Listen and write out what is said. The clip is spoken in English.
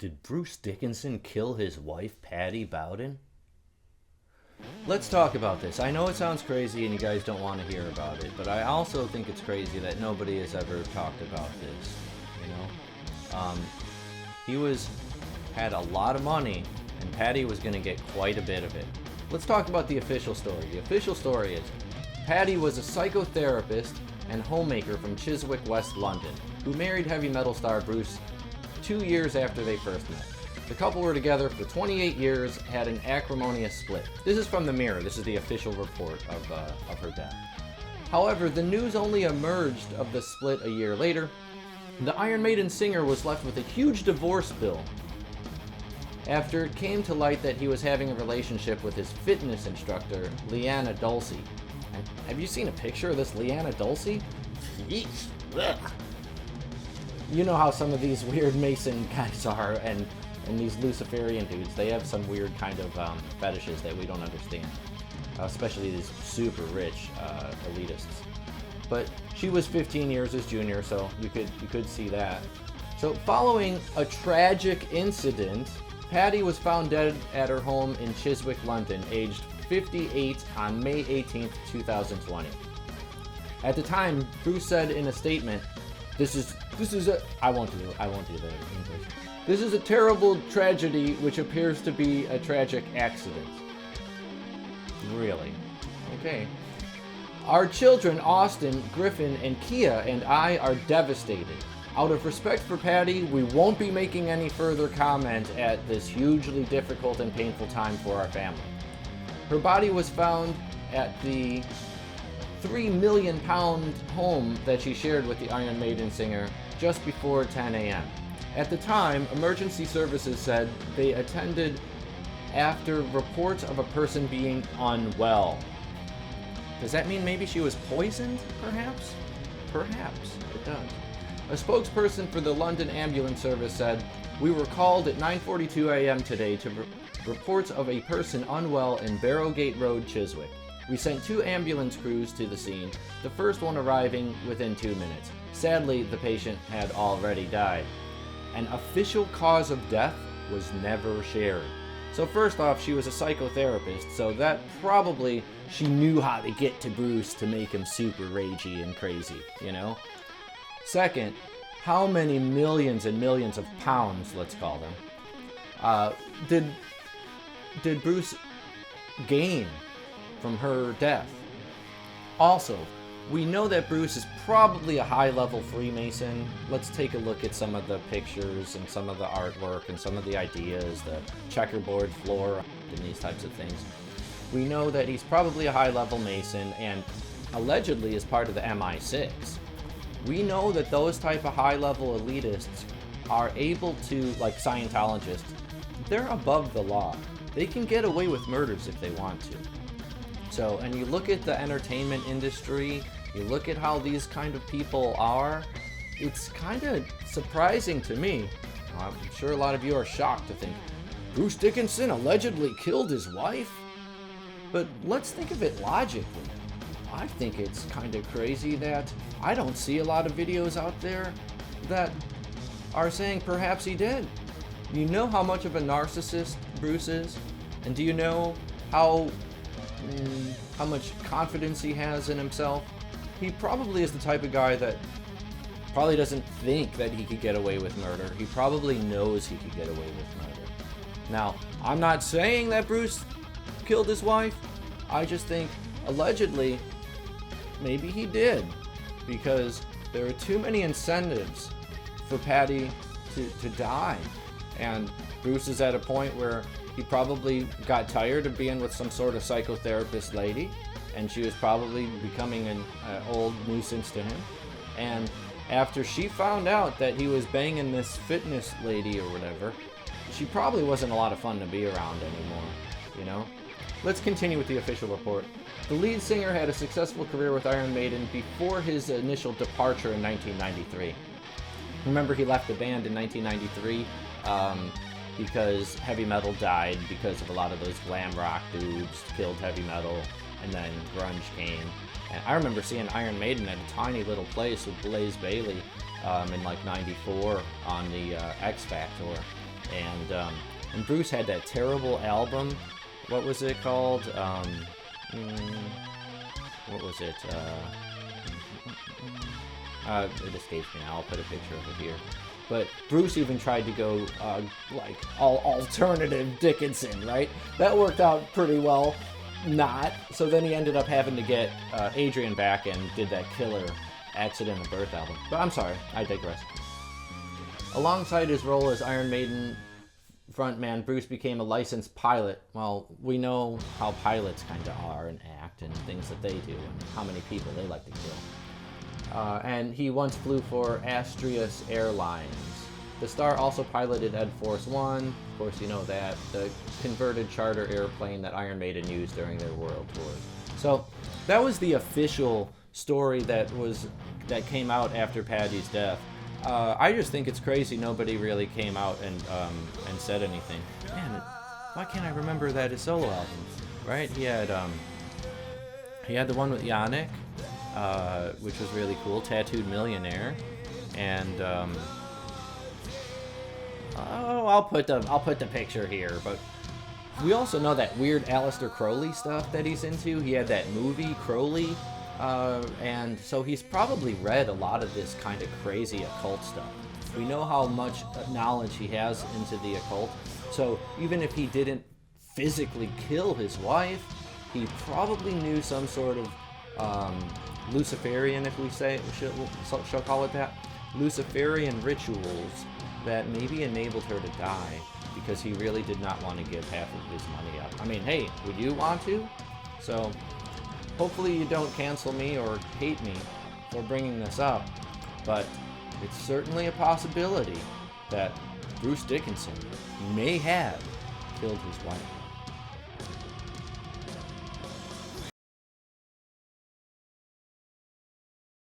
Did Bruce Dickinson kill his wife, Paddy Bowden? Let's talk about this. I know it sounds crazy and you guys don't want to hear about it, but I also think it's crazy that nobody has ever talked about this, He had a lot of money, and Paddy was going to get quite a bit of it. Let's talk about the official story. The official story is Paddy was a psychotherapist and homemaker from Chiswick, West London, who married heavy metal star Bruce 2 years after they first met. The couple were together for 28 years, had an acrimonious split. This is from the Mirror. This is the official report of her death. However, the news only emerged of the split a year later. The Iron Maiden singer was left with a huge divorce bill after it came to light that he was having a relationship with his fitness instructor, Leanna Dulce. Have you seen a picture of this Leanna Dulce? Yeesh. Ugh. You know how some of these weird Mason guys are, and these Luciferian dudes, they have some weird kind of fetishes that we don't understand. Especially these super rich elitists. But she was 15 years his junior, so you could see that. So following a tragic incident, Paddy was found dead at her home in Chiswick, London, aged 58 on May 18th, 2020. At the time, Bruce said in a statement, This is a terrible tragedy which appears to be a tragic accident. Really? Okay. Our children, Austin, Griffin, and Kia, and I are devastated. Out of respect for Paddy, we won't be making any further comment at this hugely difficult and painful time for our family. Her body was found at the £3 million home that she shared with the Iron Maiden singer just before 10 a.m. At the time, emergency services said they attended after reports of a person being unwell. Does that mean maybe she was poisoned, perhaps? Perhaps, it does. A spokesperson for the London Ambulance Service said, "We were called at 9:42 a.m. today to reports of a person unwell in Barrowgate Road, Chiswick. We sent 2 ambulance crews to the scene, the first one arriving within 2 minutes. Sadly, the patient had already died. An official cause of death was never shared." So first off, she was a psychotherapist, so that probably she knew how to get to Bruce to make him super ragey and crazy, Second, how many millions and millions of pounds, let's call them, did Bruce gain from her death? Also, we know that Bruce is probably a high-level Freemason. Let's take a look at some of the pictures and some of the artwork and some of the ideas, the checkerboard floor and these types of things. We know that he's probably a high-level Mason and allegedly is part of the MI6. We know that those type of high-level elitists are able to, like Scientologists, they're above the law. They can get away with murders if they want to. So, and you look at the entertainment industry, you look at how these kind of people are, it's kind of surprising to me. I'm sure a lot of you are shocked to think, Bruce Dickinson allegedly killed his wife? But let's think of it logically. I think it's kind of crazy that I don't see a lot of videos out there that are saying perhaps he did. You know how much of a narcissist Bruce is? And do you know how much confidence he has in himself? He probably is the type of guy that probably doesn't think that he could get away with murder. He probably knows he could get away with murder. Now, I'm not saying that Bruce killed his wife. I just think, allegedly, maybe he did. Because there are too many incentives for Paddy to die. And Bruce is at a point where he probably got tired of being with some sort of psychotherapist lady, and she was probably becoming an old nuisance to him. And after she found out that he was banging this fitness lady or whatever, she probably wasn't a lot of fun to be around anymore, Let's continue with the official report. The lead singer had a successful career with Iron Maiden before his initial departure in 1993. Remember, he left the band in 1993 because heavy metal died because of a lot of those glam rock dudes killed heavy metal, and then grunge came. And I remember seeing Iron Maiden at a tiny little place with Blaze Bayley in like '94 on the X Factor, And Bruce had that terrible album. What was it called? What was it? It escapes me now. I'll put a picture of it here. But Bruce even tried to go like all alternative Dickinson, right? That worked out pretty well. Not. So then he ended up having to get Adrian back and did that killer Accident of Birth album. But I'm sorry, I digress. Alongside his role as Iron Maiden frontman, Bruce became a licensed pilot. Well, we know how pilots kind of are and act and things that they do and how many people they like to kill. And he once flew for Astrius Airlines. The star also piloted Ed Force One, of course you know that, the converted charter airplane that Iron Maiden used during their world tours. So that was the official story that came out after Paddy's death. I just think it's crazy nobody really came out and said anything. Man, why can't I remember that his solo albums, right? He had the one with Yannick, which was really cool, Tattooed Millionaire, and I'll put the picture here. But we also know that weird Aleister Crowley stuff that he's into. He had that movie Crowley, and so he's probably read a lot of this kind of crazy occult stuff. We know how much knowledge he has into the occult. So even if he didn't physically kill his wife, he probably knew some sort of Luciferian, if we say, shall call it that, Luciferian rituals that maybe enabled her to die because he really did not want to give half of his money up. I mean, hey, would you want to? So hopefully you don't cancel me or hate me for bringing this up, but it's certainly a possibility that Bruce Dickinson may have killed his wife.